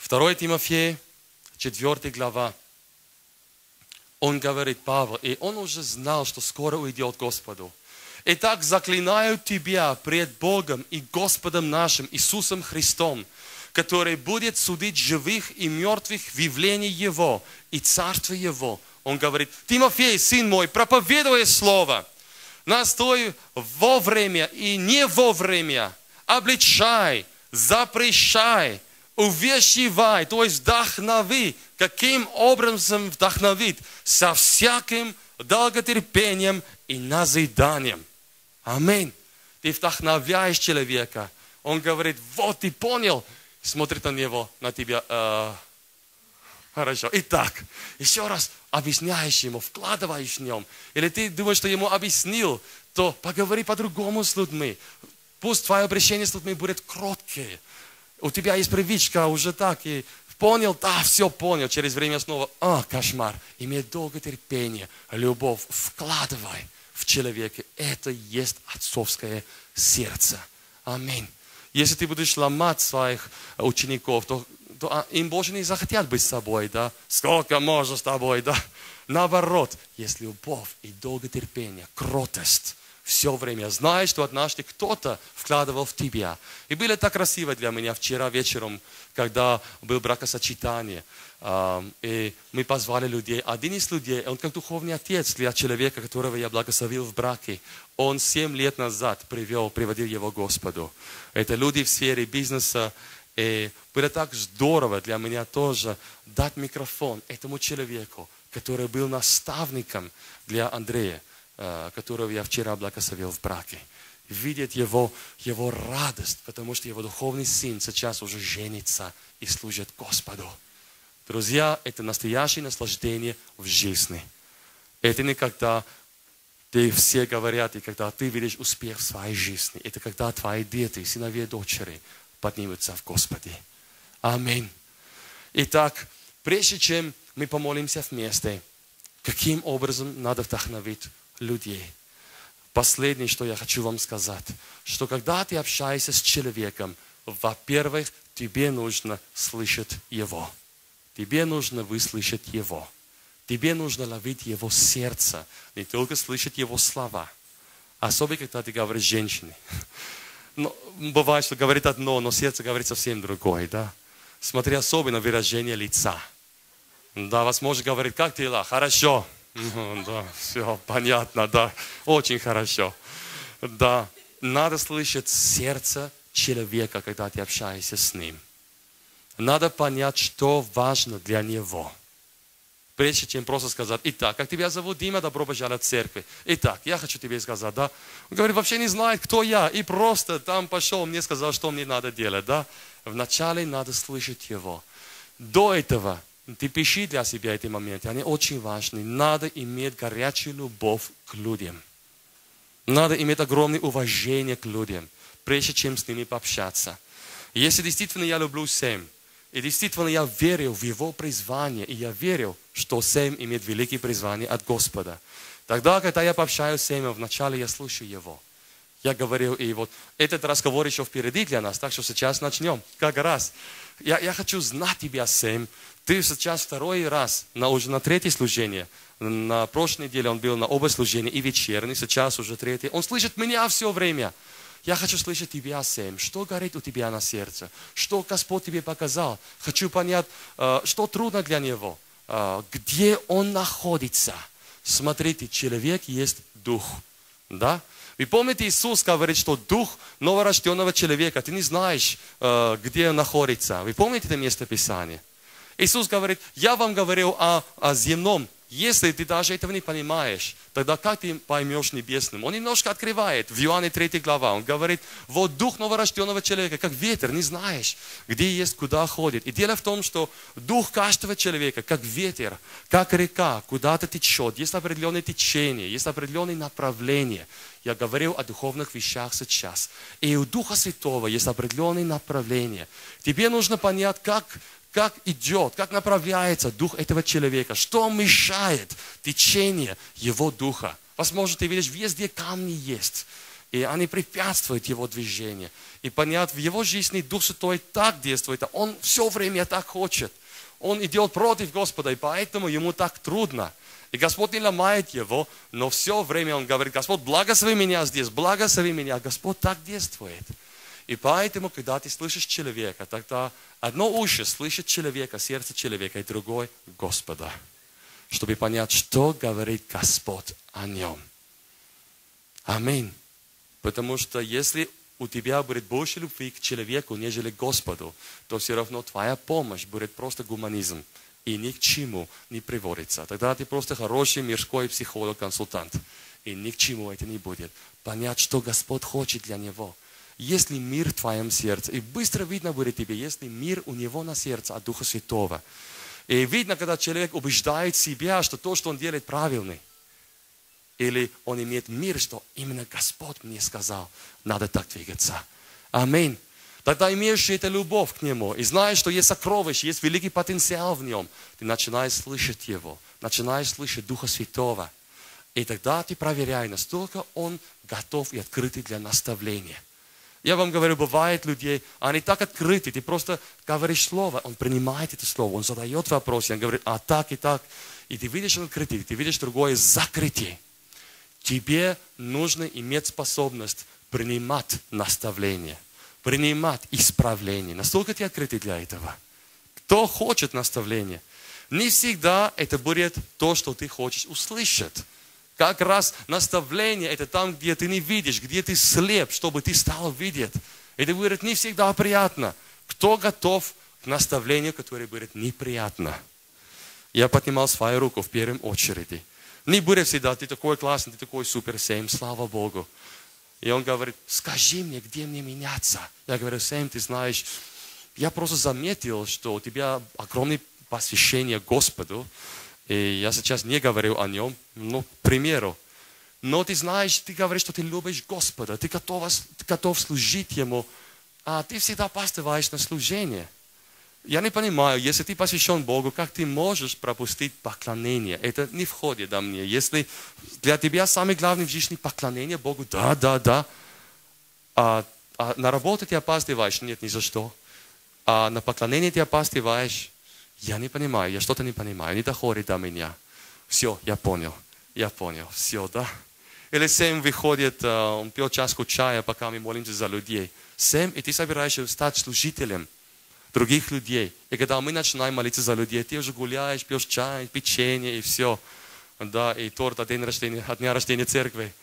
2 Тимофея, 4 глава. Он говорит, Павел, и он уже знал, что скоро уйдет к Господу. Итак, заклинаю тебя пред Богом и Господом нашим Иисусом Христом, который будет судить живых и мертвых в явлении Его и Царстве Его. Он говорит, Тимофей, сын мой, проповедуй Слово, настой вовремя и не вовремя, обличай, запрещай, увещевай, то есть вдохнови. Каким образом вдохновить? Со всяким долготерпением и назиданием. Аминь. Ты вдохновляешь человека. Он говорит, вот ты понял. Смотрит на него, на тебя. Хорошо. Итак, еще раз объясняешь ему, вкладываешь в нем. Или ты думаешь, что ему объяснил, то поговори по-другому с людьми. Пусть твое обращение с людьми будет кроткое. У тебя есть привычка уже так, и понял, да, все понял. Через время снова, кошмар. Имей долготерпение, любовь, вкладывай в человека. Это есть отцовское сердце. Аминь. Если ты будешь ломать своих учеников, то им больше не захотят быть с тобой, да? Сколько можно с тобой, да? Наоборот, есть любовь и долготерпение, кротость. Все время знаешь, что однажды кто-то вкладывал в тебя. И было так красиво для меня вчера вечером, когда был бракосочетание. И мы позвали людей. Один из людей, он как духовный отец для человека, которого я благословил в браке. Он 7 лет назад приводил его к Господу. Это люди в сфере бизнеса. И было так здорово для меня тоже дать микрофон этому человеку, который был наставником для Андрея, которого я вчера благословил в браке. Видеть его радость, потому что его духовный сын сейчас уже женится и служит Господу. Друзья, это настоящее наслаждение в жизни. Это не когда все говорят, и когда ты видишь успех в своей жизни. Это когда твои дети, сыновья и дочери поднимутся в Господе. Аминь. Итак, прежде чем мы помолимся вместе, каким образом надо вдохновить людей? Последнее, что я хочу вам сказать, что когда ты общаешься с человеком, во-первых, тебе нужно слышать его. Тебе нужно выслушать его. Тебе нужно ловить его сердце, не только слышать его слова. Особенно, когда ты говоришь женщине. Но бывает, что говорит одно, но сердце говорит совсем другое, да? Смотри особенно выражение лица. Да, возможно, говорит, как дела? Хорошо. Да, все понятно, да, очень хорошо. Да, надо слышать сердце человека, когда ты общаешься с ним. Надо понять, что важно для него. Прежде чем просто сказать, итак, как тебя зовут, Дима, добро пожаловать в церковь. Итак, я хочу тебе сказать, да. Он говорит, вообще не знает, кто я, и просто там пошел, мне сказал, что мне надо делать, да. Вначале надо слышать его. До этого ты пиши для себя эти моменты, они очень важны. Надо иметь горячую любовь к людям. Надо иметь огромное уважение к людям, прежде чем с ними пообщаться. Если действительно я люблю Сэм, и действительно я верю в его призвание, и я верю, что Сэм имеет великое призвание от Господа, тогда, когда я пообщаюсь с Сэмом, вначале я слушаю его. Я говорил, и вот этот разговор еще впереди для нас, так что сейчас начнем. Как раз. Я хочу знать тебя, Сэм. Ты сейчас второй раз, уже на 3-е служение. На прошлой неделе он был на оба служения, и вечерний, сейчас уже 3-е. Он слышит меня все время. Я хочу слышать тебя, Сэм. Что горит у тебя на сердце? Что Господь тебе показал? Хочу понять, что трудно для него. Где он находится? Смотрите, человек есть дух. Да? Вы помните, Иисус говорит, что дух новорожденного человека, ты не знаешь, где он находится. Вы помните это местописание? Иисус говорит, я вам говорю о земном. Если ты даже этого не понимаешь, тогда как ты поймешь небесным? Он немножко открывает. В Иоанне 3 глава он говорит, вот дух новорожденного человека, как ветер, не знаешь, где есть, куда ходит. И дело в том, что дух каждого человека, как ветер, как река, куда-то течет. Есть определенное течение, есть определенное направление. Я говорил о духовных вещах сейчас. И у Духа Святого есть определенное направление. Тебе нужно понять, как идет, как направляется дух этого человека, что мешает течение его духа. Возможно, ты видишь, везде камни есть. и они препятствуют его движению. И понятно, в его жизни Дух Святой так действует, а он все время так хочет. Он идет против Господа, и поэтому ему так трудно. И Господь не ломает его, но все время он говорит: Господь, благослови меня здесь, благослови меня. Господь так действует. И поэтому, когда ты слышишь человека, тогда одно ухо слышит человека, сердце человека, и другое Господа, чтобы понять, что говорит Господь о нем. Аминь. Потому что если у тебя будет больше любви к человеку, нежели к Господу, то все равно твоя помощь будет просто гуманизм и ни к чему не приводится. Тогда ты просто хороший мирской психолог-консультант. И ни к чему это не будет. Понять, что Господь хочет для него. Если мир в твоем сердце, и быстро видно будет тебе, если мир у него на сердце от Духа Святого. И видно, когда человек убеждает себя, что то, что он делает, правильный. Или он имеет мир, что именно Господь мне сказал, надо так двигаться. Аминь. Тогда имеешь эту любовь к Нему, и знаешь, что есть сокровище, есть великий потенциал в Нем. Ты начинаешь слышать Его, начинаешь слышать Духа Святого. И тогда ты проверяй, настолько Он готов и открытый для наставления. Я вам говорю, бывает людей, они так открыты, ты просто говоришь слово, он принимает это слово, он задает вопросы, он говорит, а так и так. И ты видишь открытие, ты видишь другое закрытие. Тебе нужно иметь способность принимать наставление, принимать исправление. Настолько ты открытый для этого. Кто хочет наставления? Не всегда это будет то, что ты хочешь услышать. Как раз наставление – это там, где ты не видишь, где ты слеп, чтобы ты стал видеть. Это будет не всегда приятно. Кто готов к наставлению, которое будет неприятно? Я поднимал свою руку в первом очереди. Не будет всегда, ты такой классный, ты такой супер, Сэм, слава Богу. И он говорит, скажи мне, где мне меняться. Я говорю, Сэм, ты знаешь, я просто заметил, что у тебя огромное посвящение Господу. И я сейчас не говорю о нем, но к примеру. Но ты знаешь, ты говоришь, что ты любишь Господа, ты готов служить Ему, а ты всегда опаздываешь на служение. Я не понимаю, если ты посвящен Богу, как ты можешь пропустить поклонение? Это не входит до меня. Если для тебя самое главное в жизни поклонение Богу, да. А на работу ты опаздываешь? Нет, ни за что. А на поклонение ты опаздываешь? Я не понимаю, я что-то не понимаю, не доходит до меня. Все, я понял, все, да. Или Сэм выходит, он пьет чашку чая, пока мы молимся за людей. Сэм, и ты собираешься стать служителем других людей. И когда мы начинаем молиться за людей, ты уже гуляешь, пьешь чай, печенье и все. Да, и торт от дня рождения церкви.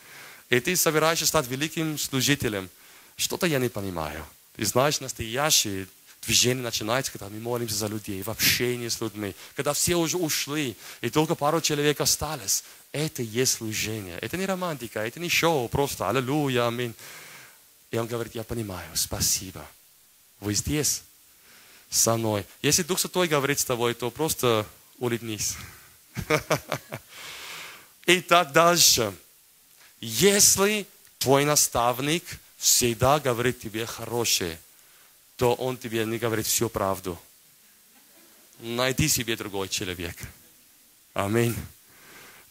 И ты собираешься стать великим служителем. Что-то я не понимаю. Ты знаешь, настоящее движение начинается, когда мы молимся за людей, в общении с людьми. Когда все уже ушли, и только пару человек осталось. Это есть служение. Это не романтика, это не шоу, просто аллилуйя, аминь. И он говорит, я понимаю, спасибо. Вы здесь со мной. Если Дух Святой говорит с тобой, то просто улыбнись. И так дальше. Если твой наставник всегда говорит тебе хорошее, то он тебе не говорит всю правду. Найди себе другой человек. Аминь.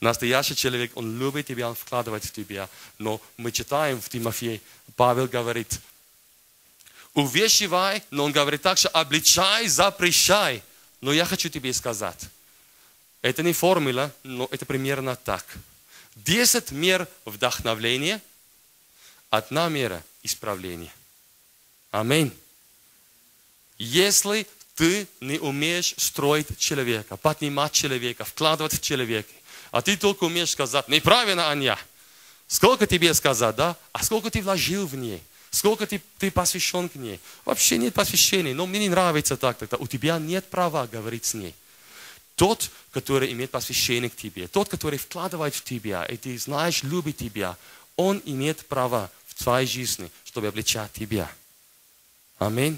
Настоящий человек, он любит тебя, он вкладывает в тебя. Но мы читаем в Тимофее, Павел говорит, увещевай, но он говорит также, обличай, запрещай. Но я хочу тебе сказать, это не формула, но это примерно так. 10 мер вдохновления, 1 мера исправления. Аминь. Если ты не умеешь строить человека, поднимать человека, вкладывать в человека, а ты только умеешь сказать, неправильно, Аня. Сколько тебе сказать, да? А сколько ты вложил в ней? Сколько ты посвящен к ней? Вообще нет посвящения, но мне не нравится так. Тогда у тебя нет права говорить с ней. Тот, который имеет посвящение к тебе, тот, который вкладывает в тебя, и ты знаешь, любит тебя, он имеет право в твоей жизни, чтобы обличать тебя. Аминь.